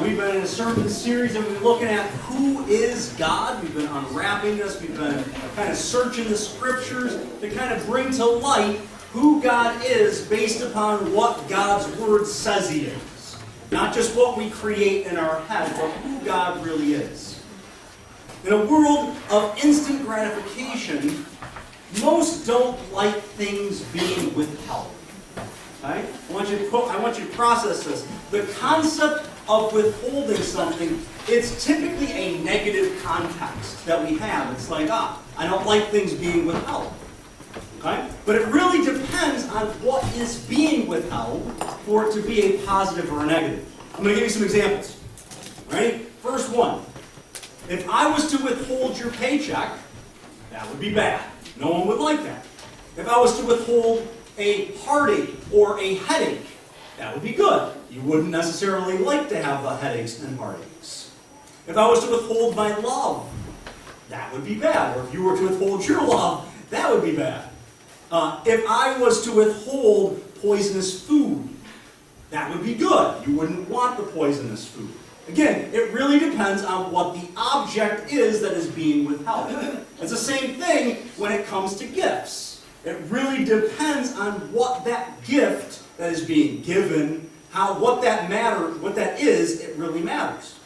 We've been in a sermon series and we've been looking at who is God. We've been unwrapping this. We've been kind of searching the scriptures to kind of bring to light who God is based upon what God's Word says He is. Not just what we create in our head, but who God really is. In a world of instant gratification, most don't like things being withheld. Okay? I want you to process this. The concept of withholding something, it's typically a negative context that we have. It's like, I don't like things being withheld. Okay? But it really depends on what is being withheld for it to be a positive or a negative. I'm going to give you some examples. Ready? First one. If I was to withhold your paycheck, that would be bad. No one would like that. If I was to withhold a heartache or a headache, that would be good. You wouldn't necessarily like to have the headaches and heartaches. If I was to withhold my love, that would be bad. Or if you were to withhold your love, that would be bad. If I was to withhold poisonous food, that would be good. You wouldn't want the poisonous food. Again, it really depends on what the object is that is being withheld. It's the same thing when it comes to gifts. It really depends on what that gift that is being given, what that is, it really matters.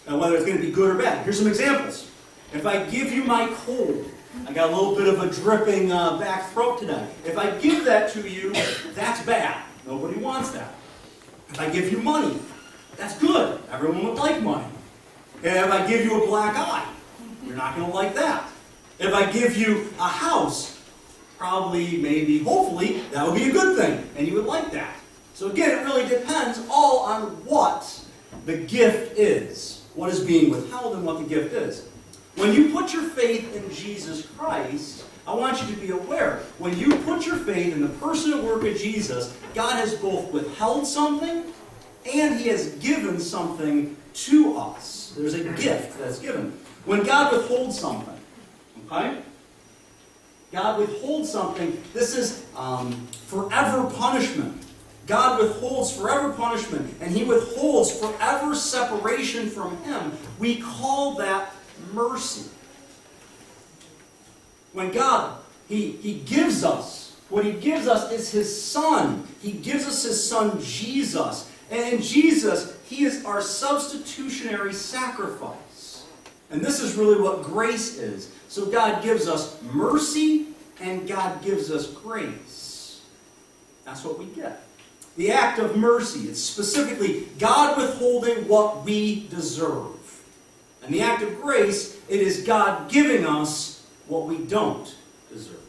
Now, whether it's going to be good or bad. Here's some examples. If I give you my cold, I got a little bit of a dripping back throat today. If I give that to you, that's bad. Nobody wants that. If I give you money, that's good. Everyone would like money. If I give you a black eye, you're not going to like that. If I give you a house, probably, maybe, hopefully, that would be a good thing, and you would like that. So again, it really depends all on what the gift is, what is being withheld and what the gift is. When you put your faith in Jesus Christ, I want you to be aware, when you put your faith in the person and work of Jesus, God has both withheld something and He has given something to us. There's a gift that's given. When God withholds something, okay? God withholds something, this is forever punishment. God withholds forever punishment, and He withholds forever separation from Him. We call that mercy. When God, He gives us, what He gives us is His Son. He gives us His Son, Jesus. And in Jesus, He is our substitutionary sacrifice. And this is really what grace is. So God gives us mercy, and God gives us grace. That's what we get. The act of mercy, it's specifically God withholding what we deserve. And the act of grace, it is God giving us what we don't deserve.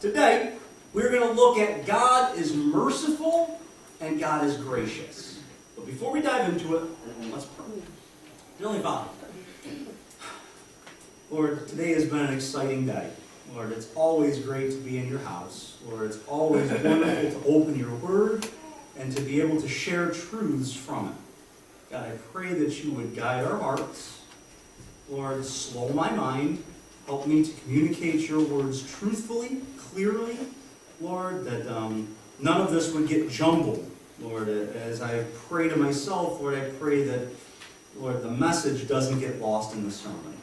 Today, we're going to look at God is merciful and God is gracious. But before we dive into it, let's pray. Heavenly Father, Lord, today has been an exciting day. Lord, it's always great to be in your house. Lord, it's always wonderful to open your word and to be able to share truths from it. God, I pray that you would guide our hearts. Lord, slow my mind. Help me to communicate your words truthfully, clearly. Lord, that none of this would get jumbled. Lord, as I pray to myself, Lord, I pray that, Lord, the message doesn't get lost in the sermon.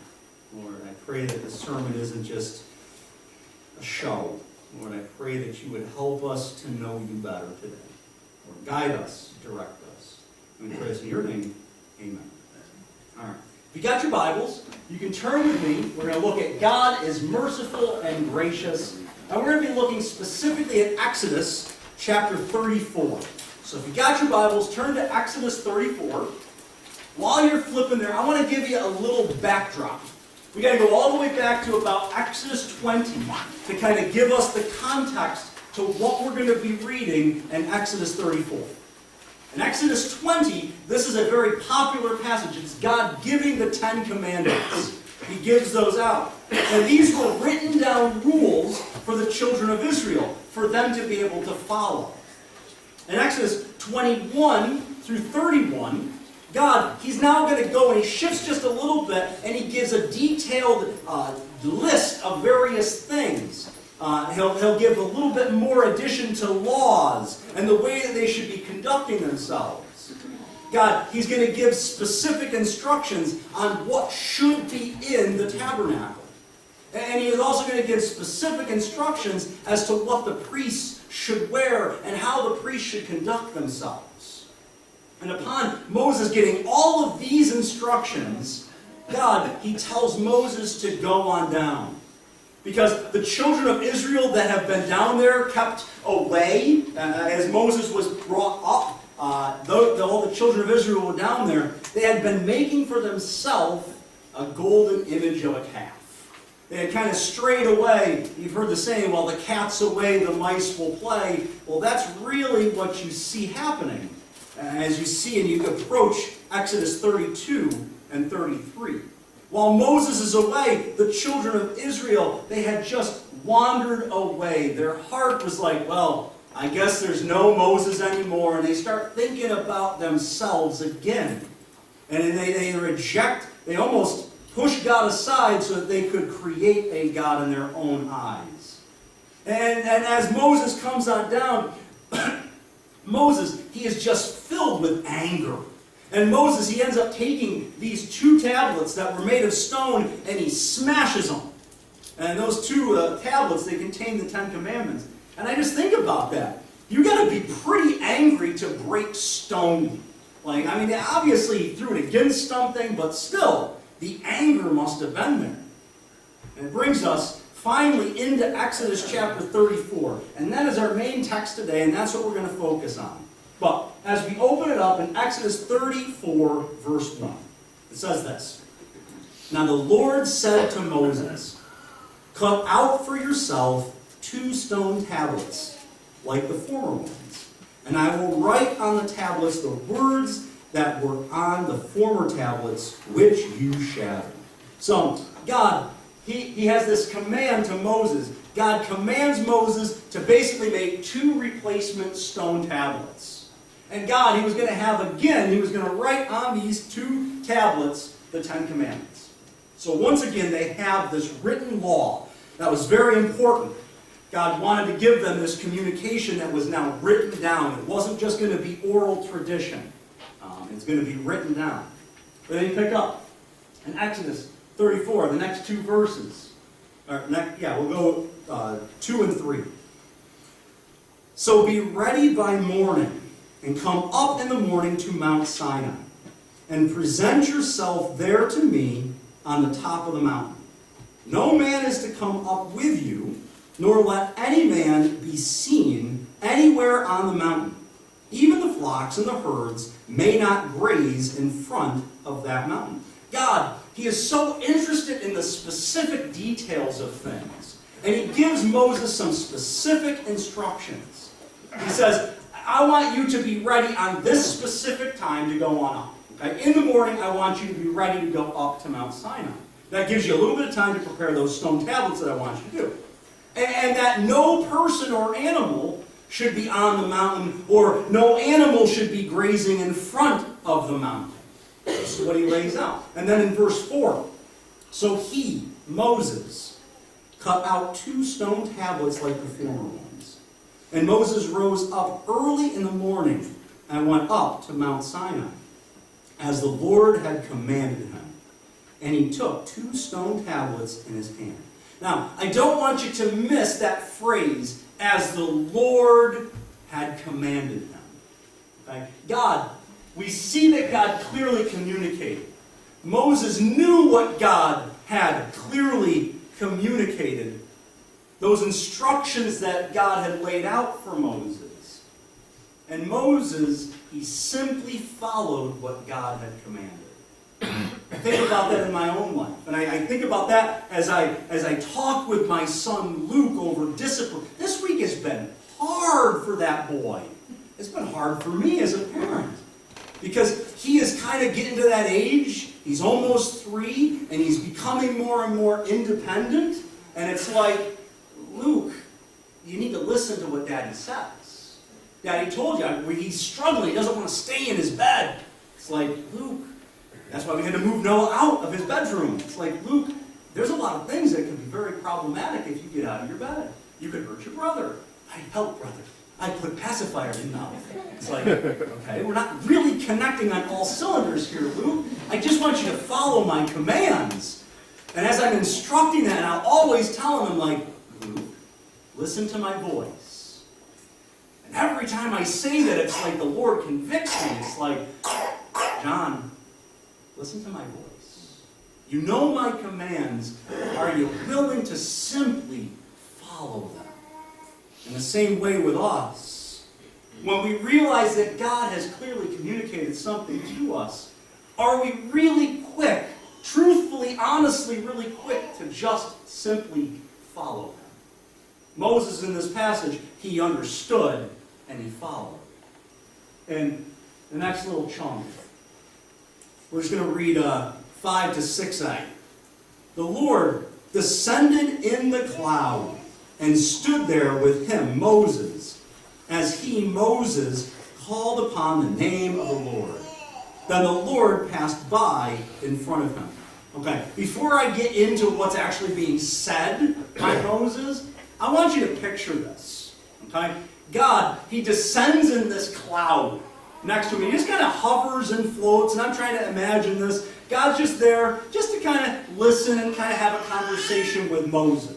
Lord, I pray that the sermon isn't just a show. Lord, I pray that you would help us to know you better today. Lord, guide us, direct us. And we pray this in your name. Amen. All right. If you got your Bibles, you can turn with me. We're going to look at God is merciful and gracious. And we're going to be looking specifically at Exodus chapter 34. So if you got your Bibles, turn to Exodus 34. While you're flipping there, I want to give you a little backdrop. We got to go all the way back to about Exodus 20 to kind of give us the context to what we're going to be reading in Exodus 34. In Exodus 20, this is a very popular passage. It's God giving the Ten Commandments. He gives those out. And these were written down rules for the children of Israel, for them to be able to follow. In Exodus 21 through 31, God, He's now going to go and He shifts just a little bit and He gives a detailed list of various things. He'll give a little bit more addition to laws and the way that they should be conducting themselves. God, he's going to give specific instructions on what should be in the tabernacle. And he is also going to give specific instructions as to what the priests should wear and how the priests should conduct themselves. And upon Moses getting all of these instructions, God, he tells Moses to go on down. Because the children of Israel that have been down there kept away, as Moses was brought up, all the children of Israel were down there, they had been making for themselves a golden image of a calf. They had kind of strayed away. You've heard the saying, well, the cat's away, the mice will play. Well, that's really what you see happening as you see and you approach Exodus 32 and 33. While Moses is away, the children of Israel, they had just wandered away. Their heart was like, well, I guess there's no Moses anymore. And they start thinking about themselves again. And they reject, they almost push God aside so that they could create a God in their own eyes. And as Moses comes on down, Moses, he is just filled with anger. And Moses, he ends up taking these 2 tablets that were made of stone and he smashes them. And those 2 tablets, they contain the 10 Commandments. And I just think about that. You got to be pretty angry to break stone. Like, I mean, obviously he threw it against something, but still, the anger must have been there. And it brings us finally into Exodus chapter 34. And that is our main text today, and that's what we're going to focus on. But as we open it up in Exodus 34, verse 1, it says this. Now the Lord said to Moses, cut out for yourself 2 stone tablets, like the former ones, and I will write on the tablets the words that were on the former tablets, which you shattered. So, God, he has this command to Moses. God commands Moses to basically make 2 replacement stone tablets. And God, he was going to have again, he was going to write on these 2 tablets the 10 Commandments. So once again, they have this written law that was very important. God wanted to give them this communication that was now written down. It wasn't just going to be oral tradition. It's going to be written down. But then you pick up in Exodus 34, the next 2 verses. We'll go 2 and 3. So be ready by morning, and come up in the morning to Mount Sinai, and present yourself there to me on the top of the mountain. No man is to come up with you, nor let any man be seen anywhere on the mountain. Even the flocks and the herds may not graze in front of that mountain. God, he is so interested in the specific details of things. And he gives Moses some specific instructions. He says, I want you to be ready on this specific time to go on up. Okay? In the morning, I want you to be ready to go up to Mount Sinai. That gives you a little bit of time to prepare those stone tablets that I want you to do. And that no person or animal should be on the mountain, or no animal should be grazing in front of the mountain. This is what he lays out. And then in verse 4, so he, Moses, cut out 2 stone tablets like the former ones. And Moses rose up early in the morning and went up to Mount Sinai, as the Lord had commanded him. And he took 2 stone tablets in his hand. Now, I don't want you to miss that phrase, as the Lord had commanded him. Okay? God, we see that God clearly communicated. Moses knew what God had clearly communicated. Those instructions that God had laid out for Moses. And Moses, he simply followed what God had commanded. I think about that in my own life. And I think about that as I talk with my son Luke over discipline. This week has been hard for that boy. It's been hard for me as a parent. Because he is kind of getting to that age. He's almost 3, and he's becoming more and more independent. And it's like, Luke, you need to listen to what Daddy says. Daddy told you, he's struggling. He doesn't want to stay in his bed. It's like, Luke, that's why we had to move Noah out of his bedroom. It's like, Luke, there's a lot of things that can be very problematic if you get out of your bed. You could hurt your brother. I help, brother. I put pacifier in mouth. It's like, okay, we're not really connecting on all cylinders here, Luke. I just want you to follow my commands. And as I'm instructing that, and I'm always telling them, like, Luke, listen to my voice. And every time I say that, it's like the Lord convicts me. It's like, John, listen to my voice. You know my commands. Are you willing to simply follow them? In the same way with us, when we realize that God has clearly communicated something to us, are we really quick, truthfully, honestly, really quick to just simply follow him? Moses in this passage, he understood and he followed. And the next little chunk, we're just going to read 5 to 6a. The Lord descended in the cloud and stood there with him, Moses, as he, Moses, called upon the name of the Lord. Then the Lord passed by in front of him. Okay, before I get into what's actually being said by Moses, I want you to picture this. Okay, God, he descends in this cloud next to me. He just kind of hovers and floats, and I'm trying to imagine this. God's just there just to kind of listen and kind of have a conversation with Moses.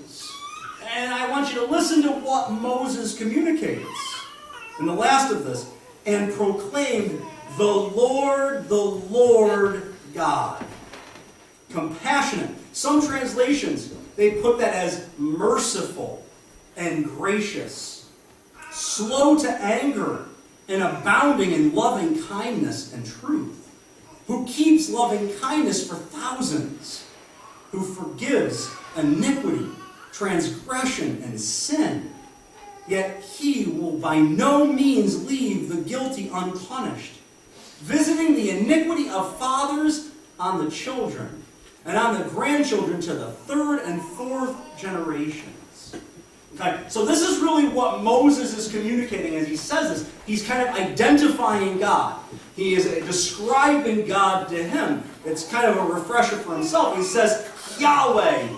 And I want you to listen to what Moses communicates. And the last of this, and proclaimed, the Lord God. Compassionate. Some translations, they put that as merciful and gracious. Slow to anger and abounding in loving kindness and truth. Who keeps loving kindness for thousands. Who forgives iniquity, transgression, and sin. Yet he will by no means leave the guilty unpunished, visiting the iniquity of fathers on the children, and on the grandchildren to the third and fourth generations. Okay, so this is really what Moses is communicating as he says this. He's kind of identifying God. He is describing God to him. It's kind of a refresher for himself. He says, Yahweh.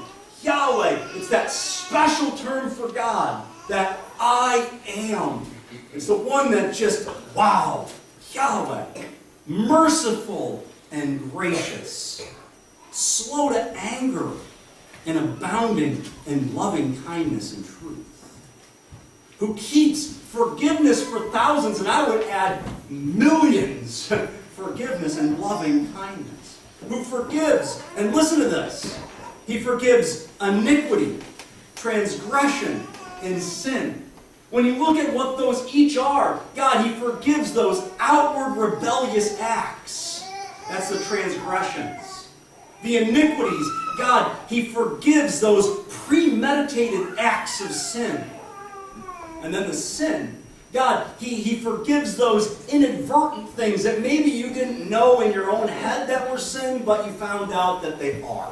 Yahweh. It's that special term for God. That I am. It's the one that just, wow. Yahweh. Merciful and gracious. Slow to anger and abounding in loving kindness and truth. Who keeps forgiveness for thousands, and I would add millions. Forgiveness and loving kindness. Who forgives, and listen to this, he forgives iniquity, transgression, and sin. When you look at what those each are, God, he forgives those outward rebellious acts. That's the transgressions. The iniquities, God, he forgives those premeditated acts of sin. And then the sin, God, he forgives those inadvertent things that maybe you didn't know in your own head that were sin, but you found out that they are.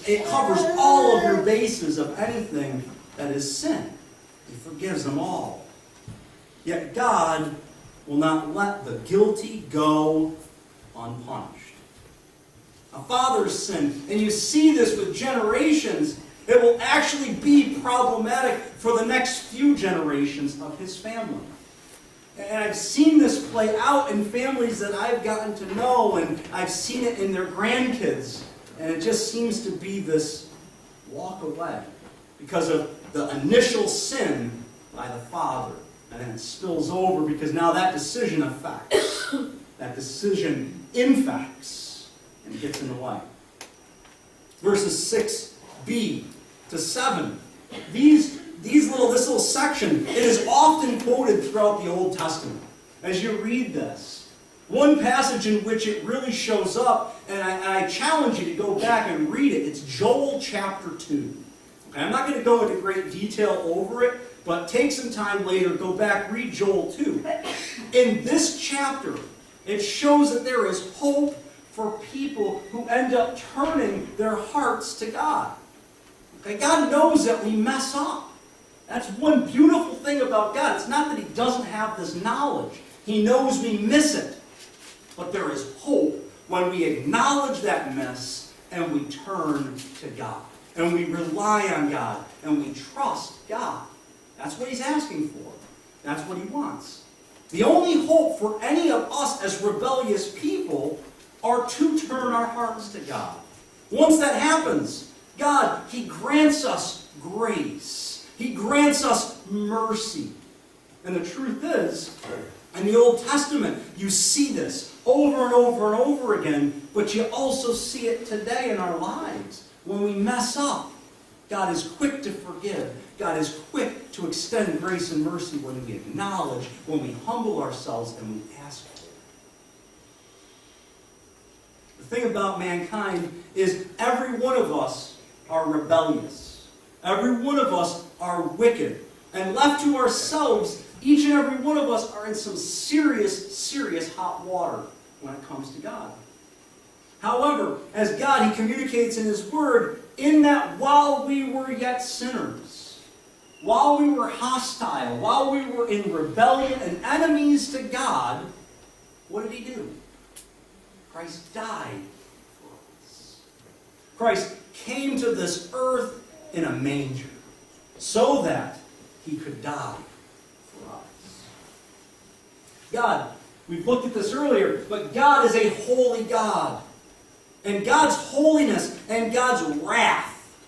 It covers all of your bases of anything that is sin. He forgives them all. Yet God will not let the guilty go unpunished. A father's sin, and you see this with generations, it will actually be problematic for the next few generations of his family. And I've seen this play out in families that I've gotten to know, and I've seen it in their grandkids. And it just seems to be this walk away because of the initial sin by the father. And then it spills over because now that decision affects. That decision infects and gets in the way. Verses 6b to 7. This little section, it is often quoted throughout the Old Testament. As you read this, one passage in which it really shows up, and I challenge you to go back and read it, it's Joel chapter 2. Okay, I'm not going to go into great detail over it, but take some time later, go back, read Joel 2. In this chapter, it shows that there is hope for people who end up turning their hearts to God. Okay, God knows that we mess up. That's one beautiful thing about God. It's not that he doesn't have this knowledge. He knows we miss it. But there is hope when we acknowledge that mess and we turn to God. And we rely on God. And we trust God. That's what he's asking for. That's what he wants. The only hope for any of us as rebellious people are to turn our hearts to God. Once that happens, God, he grants us grace. He grants us mercy. And the truth is, in the Old Testament, you see this over and over and over again, but you also see it today in our lives. When we mess up, God is quick to forgive. God is quick to extend grace and mercy when we acknowledge, when we humble ourselves, and we ask for it. The thing about mankind is every one of us are rebellious. Every one of us are wicked. And left to ourselves, each and every one of us are in some serious, serious hot water when it comes to God. However, as God, he communicates in his word, in that while we were yet sinners, while we were hostile, while we were in rebellion and enemies to God, what did he do? Christ died for us. Christ came to this earth in a manger so that he could die for us. God, we've looked at this earlier, but God is a holy God. And God's holiness and God's wrath,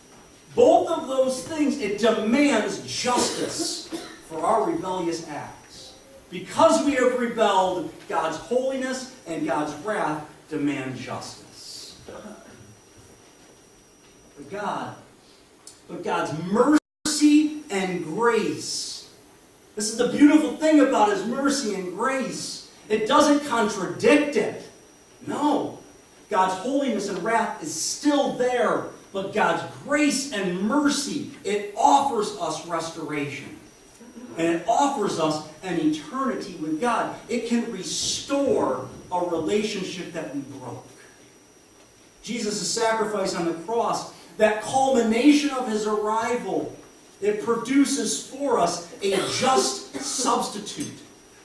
both of those things, it demands justice for our rebellious acts. Because we have rebelled, God's holiness and God's wrath demand justice. But God's mercy and grace. This is the beautiful thing about his mercy and grace. It doesn't contradict it. No. God's holiness and wrath is still there, but God's grace and mercy, it offers us restoration. And it offers us an eternity with God. It can restore a relationship that we broke. Jesus' sacrifice on the cross, that culmination of his arrival, it produces for us a just substitute.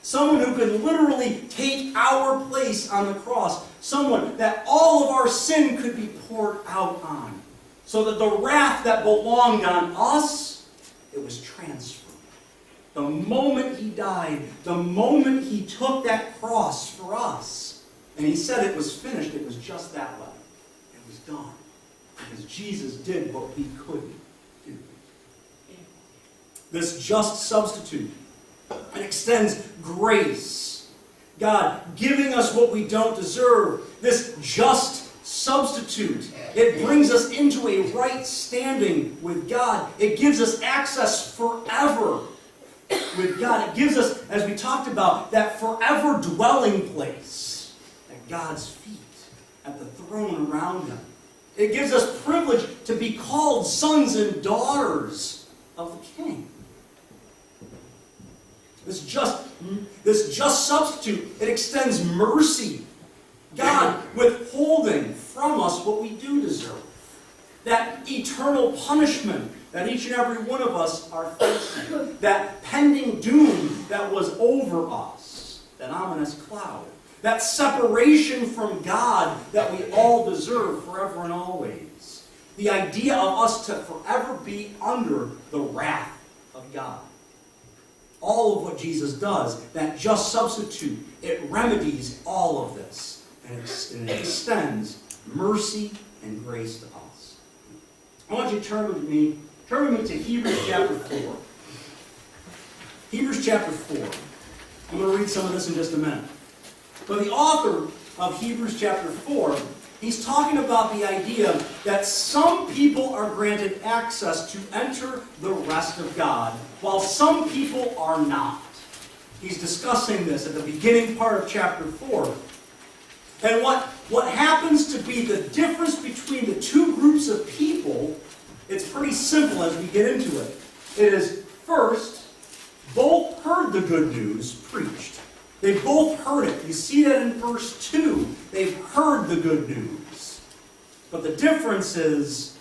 Someone who can literally take our place on the cross. Someone that all of our sin could be poured out on. So that the wrath that belonged on us, it was transferred. The moment he died, the moment he took that cross for us, and he said it was finished, it was just that way. It was done. Because Jesus did what we couldn't do. This just substitute, it extends grace. God giving us what we don't deserve. This just substitute. It brings us into a right standing with God. It gives us access forever with God. It gives us, as we talked about, that forever dwelling place at God's feet, at the throne around him. It gives us privilege to be called sons and daughters of the King. This just substitute, it extends mercy. God withholding from us what we do deserve. That eternal punishment that each and every one of us are facing. That pending doom that was over us. That ominous cloud. That separation from God that we all deserve forever and always. The idea of us to forever be under the wrath of God. All of what Jesus does, that just substitute, it remedies all of this. And it extends mercy and grace to us. I want you to turn with me to Hebrews chapter 4. Hebrews chapter 4. I'm going to read some of this in just a minute. But the author of Hebrews chapter 4, he's talking about the idea that some people are granted access to enter the rest of God, while some people are not. He's discussing this at the beginning part of chapter 4. And what happens to be the difference between the two groups of people, it's pretty simple as we get into it. It is, first, both heard the good news preached. They both heard it. You see that in verse 2. They've heard the good news. But the difference is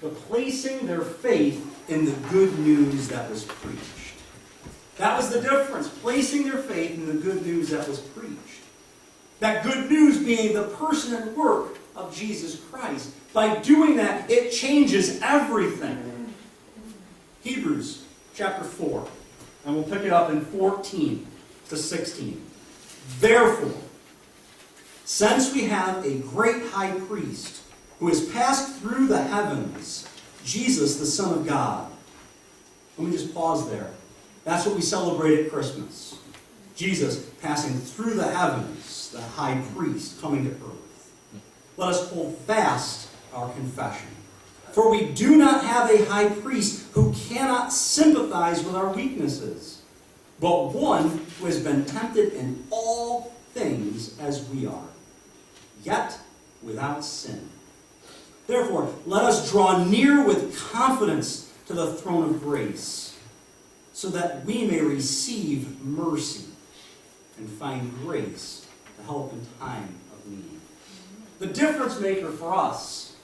the placing their faith in the good news that was preached. That was the difference. Placing their faith in the good news that was preached. That good news being the person and work of Jesus Christ. By doing that, it changes everything. Hebrews chapter 4. And we'll pick it up in 14 to 16. Therefore, since we have a great high priest who has passed through the heavens, Jesus, the Son of God. Let me just pause there. That's what we celebrate at Christmas. Jesus passing through the heavens, the high priest coming to earth. Let us hold fast our confession. For we do not have a high priest who cannot sympathize with our weaknesses, but one who has been tempted in all things as we are, yet without sin. Therefore, let us draw near with confidence to the throne of grace, so that we may receive mercy and find grace to help in time of need. The difference maker for us,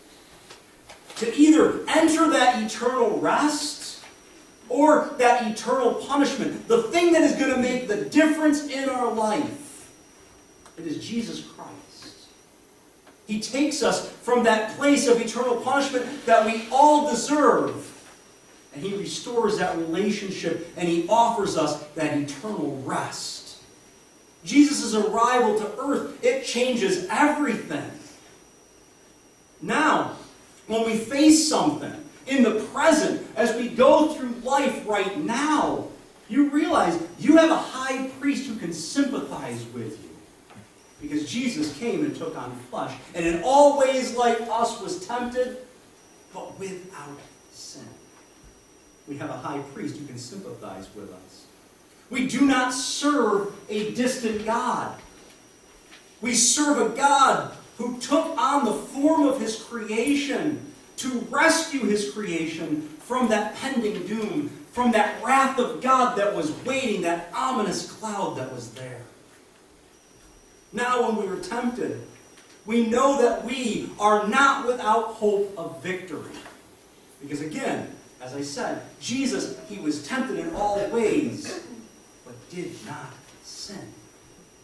to either enter that eternal rest or that eternal punishment, the thing that is going to make the difference in our life, it is Jesus Christ. He takes us from that place of eternal punishment that we all deserve, and He restores that relationship, and He offers us that eternal rest. Jesus' arrival to earth, it changes everything. Now, when we face something in the present, as we go through life right now, you realize you have a high priest who can sympathize with you. Because Jesus came and took on flesh, and in all ways like us was tempted, but without sin. We have a high priest who can sympathize with us. We do not serve a distant God. We serve a God who took on the form of His creation to rescue His creation from that pending doom, from that wrath of God that was waiting, that ominous cloud that was there. Now when we were tempted, we know that we are not without hope of victory. Because again, as I said, Jesus, He was tempted in all ways, but did not sin.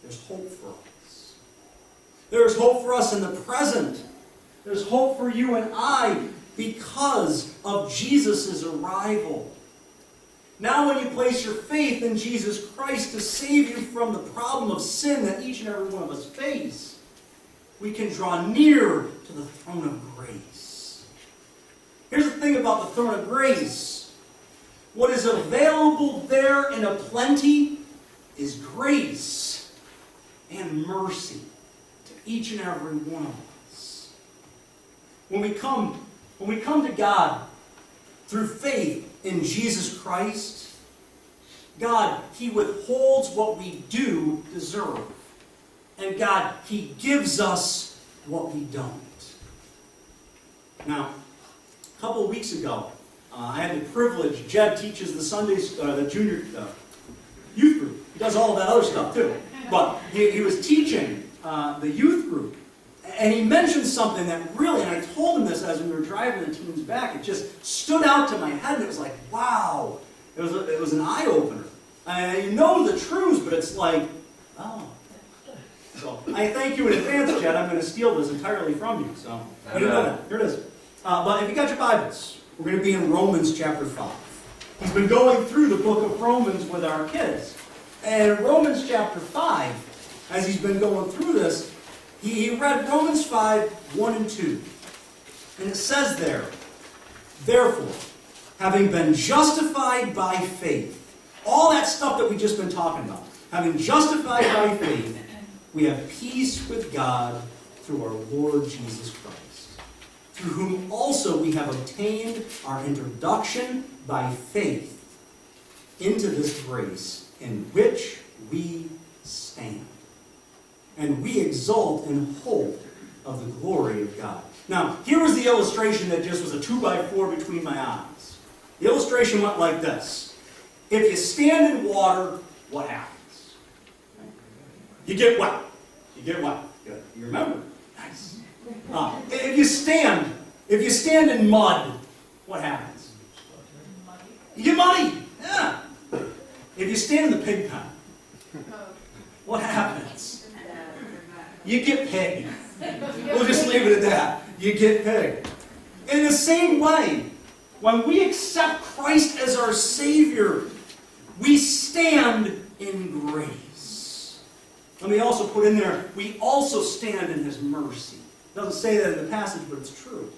There's hope for us. There's hope for us in the present. There's hope for you and I because of Jesus' arrival. Now when you place your faith in Jesus Christ to save you from the problem of sin that each and every one of us face, we can draw near to the throne of grace. Here's the thing about the throne of grace. What is available there in a plenty is grace and mercy to each and every one of us. When we come to God through faith in Jesus Christ, God, He withholds what we do deserve. And God, He gives us what we don't. Now, a couple of weeks ago, I had the privilege, Jed teaches the junior youth group. He does all of that other stuff too. But he was teaching the youth group. And he mentioned something that really, and I told him this as we were driving the teens back, it just stood out to my head, and it was like, wow. It was an eye-opener. And you know the truths, but it's like, oh. So I thank you in advance, Jed. I'm going to steal this entirely from you. So you know that. Here it is. But if you got your Bibles, we're going to be in Romans chapter 5. He's been going through the book of Romans with our kids. And in Romans chapter 5, as he's been going through this, he read Romans 5, 1 and 2. And it says there, therefore, having been justified by faith, all that stuff that we've just been talking about, having justified by faith, we have peace with God through our Lord Jesus Christ, through whom also we have obtained our introduction by faith into this grace in which we stand. And we exult in hope of the glory of God. Now, here was the illustration that just was a 2x4 between my eyes. The illustration went like this. If you stand in water, what happens? You get wet. You get wet. Good. You remember? Nice. If you stand in mud, what happens? You get muddy. Yeah. If you stand in the pig pen, what happens? You get pig. We'll just leave it at that. You get pig. In the same way, when we accept Christ as our Savior, we stand in grace. Let me also put in there, we also stand in His mercy. It doesn't say that in the passage, but it's true.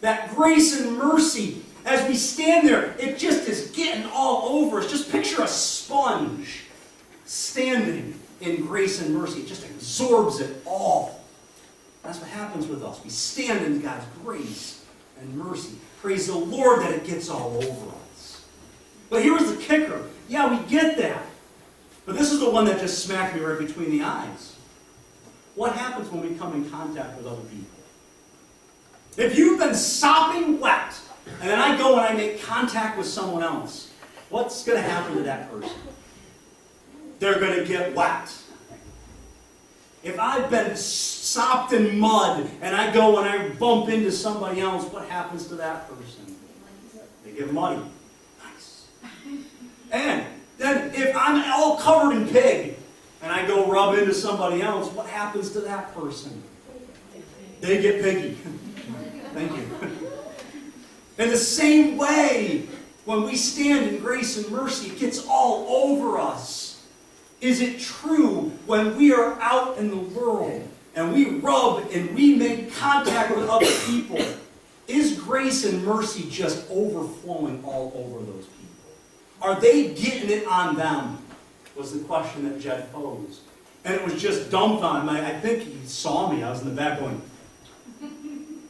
That grace and mercy, as we stand there, it just is getting all over us. Just picture a sponge standing in grace and mercy. It just absorbs it all. That's what happens with us. We stand in God's grace and mercy. Praise the Lord that it gets all over us. But here's the kicker. Yeah, we get that. But this is the one that just smacked me right between the eyes. What happens when we come in contact with other people? If you've been sopping wet, and then I go and I make contact with someone else, what's going to happen to that person? They're going to get wet. If I've been sopped in mud, and I go and I bump into somebody else, what happens to that person? They get muddy. Nice. And then if I'm all covered in pig, and I go rub into somebody else, what happens to that person? They get piggy. Thank you. In the same way, when we stand in grace and mercy, it gets all over us. Is it true when we are out in the world and we rub and we make contact with other people? Is grace and mercy just overflowing all over those people? Are they getting it on them? Was the question that Jed posed. And it was just dumped on him. I think he saw me. I was in the back going,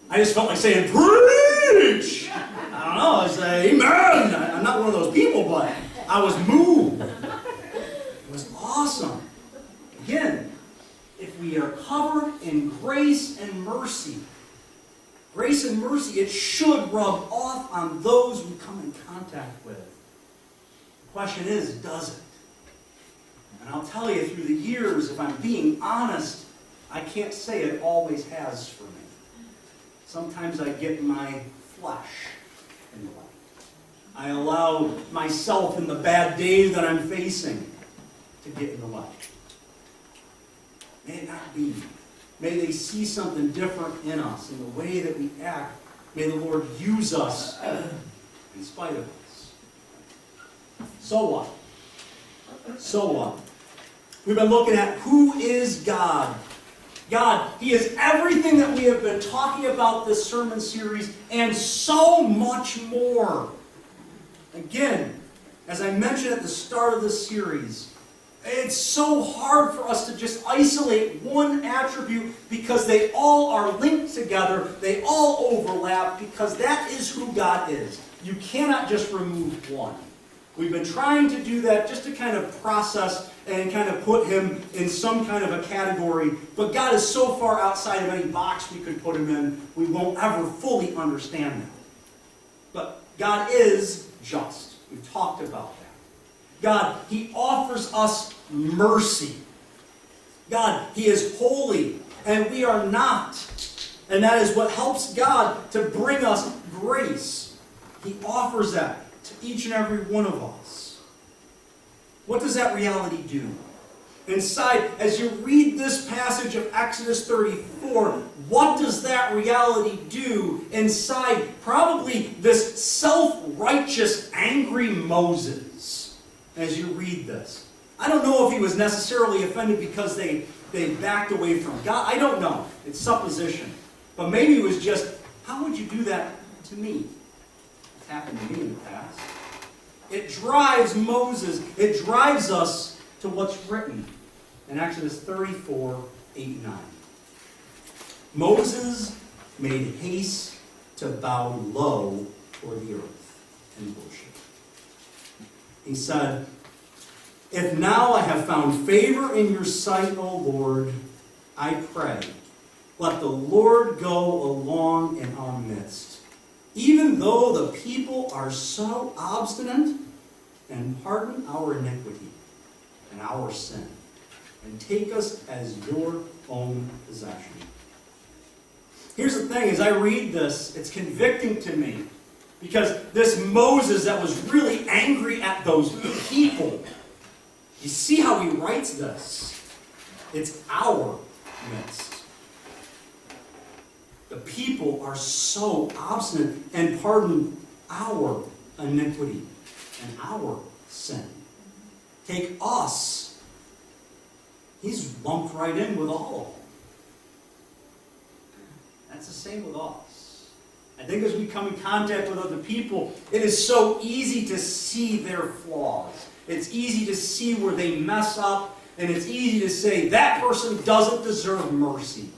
I just felt like saying, preach! I don't know, I was like, amen! I'm not one of those people, but I was moved. It was awesome. Again, if we are covered in grace and mercy, it should rub off on those we come in contact with. The question is, does it? And I'll tell you, through the years, if I'm being honest, I can't say it always has for me. Sometimes I get my flesh in the way. I allow myself in the bad days that I'm facing to get in the way. May it not be. May they see something different in us, in the way that we act. May the Lord use us in spite of us. So what? So what? We've been looking at who is God. God, He is everything that we have been talking about this sermon series and so much more. Again, as I mentioned at the start of this series, it's so hard for us to just isolate one attribute because they all are linked together, they all overlap, because that is who God is. You cannot just remove one. We've been trying to do that just to kind of process and kind of put Him in some kind of a category. But God is so far outside of any box we could put Him in, we won't ever fully understand that. But God is just. We've talked about that. God, He offers us mercy. God, He is holy, and we are not. And that is what helps God to bring us grace. He offers that to each and every one of us. What does that reality do? Inside, as you read this passage of Exodus 34, what does that reality do inside probably this self-righteous, angry Moses as you read this? I don't know if he was necessarily offended because they backed away from God. I don't know. It's supposition. But maybe it was just, how would you do that to me? It's happened to me in the past. It drives Moses, it drives us to what's written in Exodus 34, 8 and 9. Moses made haste to bow low toward the earth and worship. He said, "If now I have found favor in your sight, O Lord, I pray, let the Lord go along in our midst. Even though the people are so obstinate, and pardon our iniquity and our sin, and take us as your own possession." Here's the thing, as I read this, it's convicting to me, because this Moses that was really angry at those people, you see how he writes this? It's our midst. The people are so obstinate and pardon our iniquity and our sin. Take us. He's lumped right in with all of them. That's the same with us. I think as we come in contact with other people, it is so easy to see their flaws. It's easy to see where they mess up, and it's easy to say, that person doesn't deserve mercy.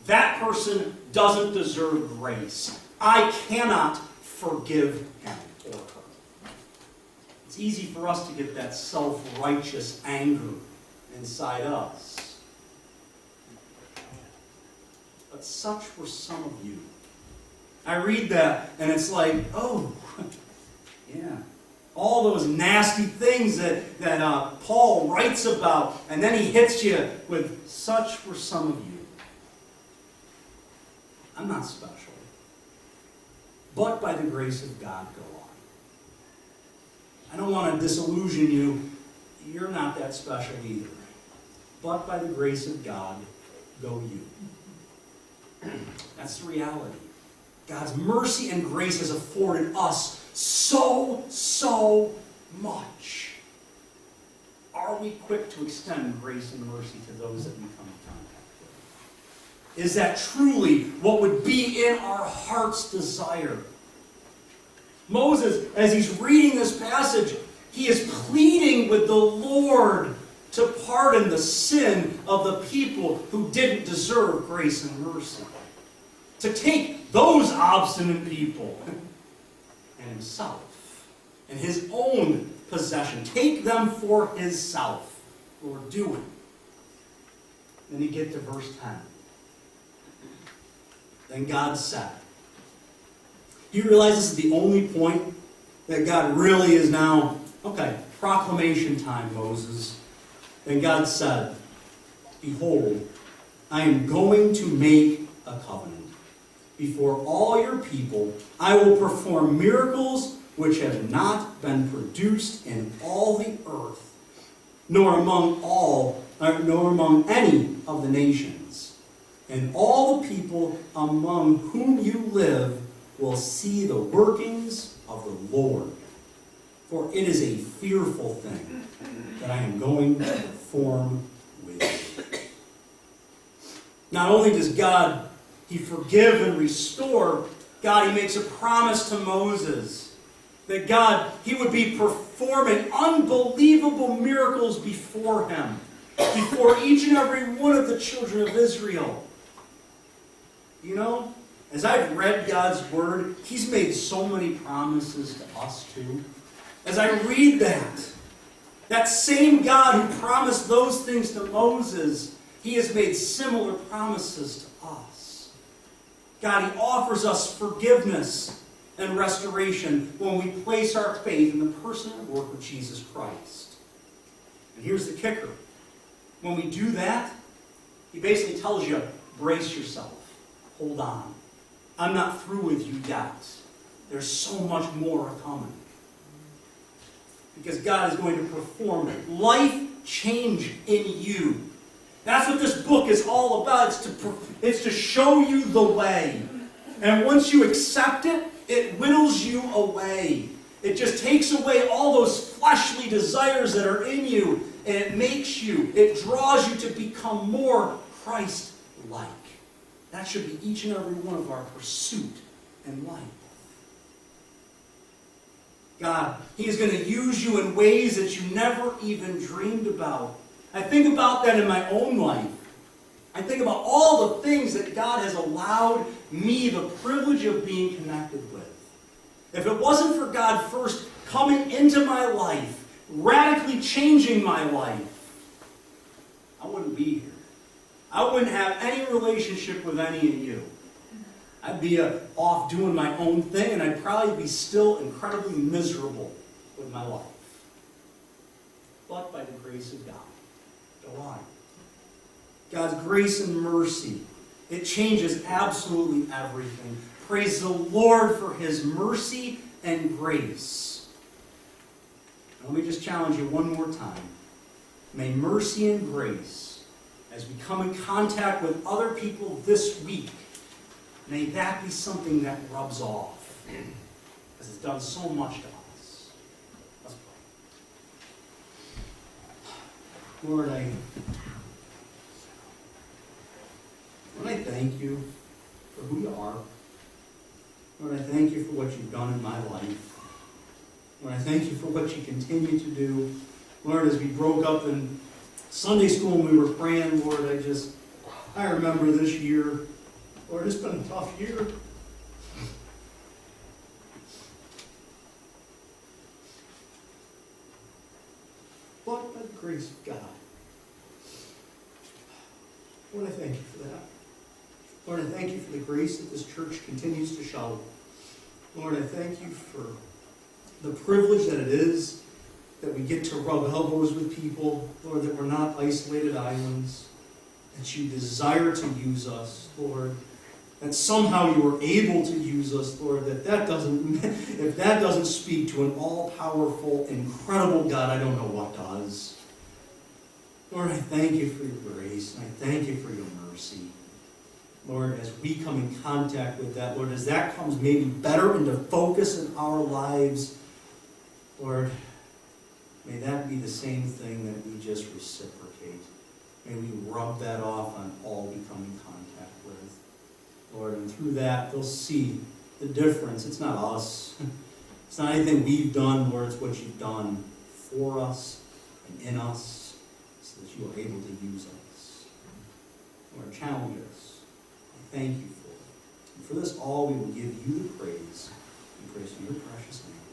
That person doesn't deserve grace. I cannot forgive him or her. It's easy for us to get that self-righteous anger inside us. But such were some of you. I read that, and it's like, oh, yeah. All those nasty things that Paul writes about, and then he hits you with, such were some of you. I'm not special. But by the grace of God, go on. I don't want to disillusion you. You're not that special either. But by the grace of God, go you. That's the reality. God's mercy and grace has afforded us so much. Are we quick to extend grace and mercy to those that we come in contact with? Is that truly what would be in our heart's desire? Moses, as he's reading this passage, he is pleading with the Lord to pardon the sin of the people who didn't deserve grace and mercy. To take those obstinate people and himself and his own possession, take them for himself. Lord, do it. Then you get to verse 10. Then God said. Do you realize this is the only point that God really is now, okay, proclamation time, Moses. Then God said, behold, I am going to make a covenant. Before all your people, I will perform miracles which have not been produced in all the earth, nor among any of the nations. And all the people among whom you live will see the workings of the Lord. For it is a fearful thing that I am going to perform with you. Not only does God, He forgive and restore, God, He makes a promise to Moses that God, He would be performing unbelievable miracles before him, before each and every one of the children of Israel. You know, as I've read God's Word, He's made so many promises to us too. As I read that same God who promised those things to Moses, He has made similar promises to us. God, He offers us forgiveness and restoration when we place our faith in the person and work of Jesus Christ. And here's the kicker. When we do that, He basically tells you, brace yourself. Hold on. I'm not through with you yet. There's so much more coming. Because God is going to perform life change in you. That's what this book is all about. It's to show you the way. And once you accept it, it whittles you away. It just takes away all those fleshly desires that are in you. And it draws you to become more Christ-like. That should be each and every one of our pursuit in life. God, He is going to use you in ways that you never even dreamed about. I think about that in my own life. I think about all the things that God has allowed me the privilege of being connected with. If it wasn't for God first coming into my life, radically changing my life, I wouldn't be here. I wouldn't have any relationship with any of you. I'd be off doing my own thing, and I'd probably be still incredibly miserable with my life. But by the grace of God, go on. God's grace and mercy, it changes absolutely everything. Praise the Lord for His mercy and grace. Let me just challenge you one more time. May mercy and grace, as we come in contact with other people this week, may that be something that rubs off. Because it's done so much to us. Let's pray. Lord, I thank you for who you are. Lord, I thank you for what you've done in my life. Lord, I thank you for what you continue to do. Lord, as we broke up in Sunday school and we were praying, Lord, I remember this year. Lord, it's been a tough year. But by the grace of God, Lord, I thank you for that. Lord, I thank you for the grace that this church continues to show. Lord, I thank you for the privilege that it is that we get to rub elbows with people. Lord, that we're not isolated islands. That you desire to use us, Lord. That somehow you are able to use us, Lord. If that doesn't speak to an all-powerful, incredible God, I don't know what does. Lord, I thank you for your grace. And I thank you for your mercy. Lord, as we come in contact with that, Lord, as that comes maybe better into focus in our lives, Lord, may that be the same thing that we just reciprocate. May we rub that off on all we come in contact with. Lord, and through that, they'll see the difference. It's not us. It's not anything we've done, Lord. It's what you've done for us and in us so that you are able to use us. Lord, challenge us. Thank you for it. And for this all, we will give you the praise. We praise in your precious name.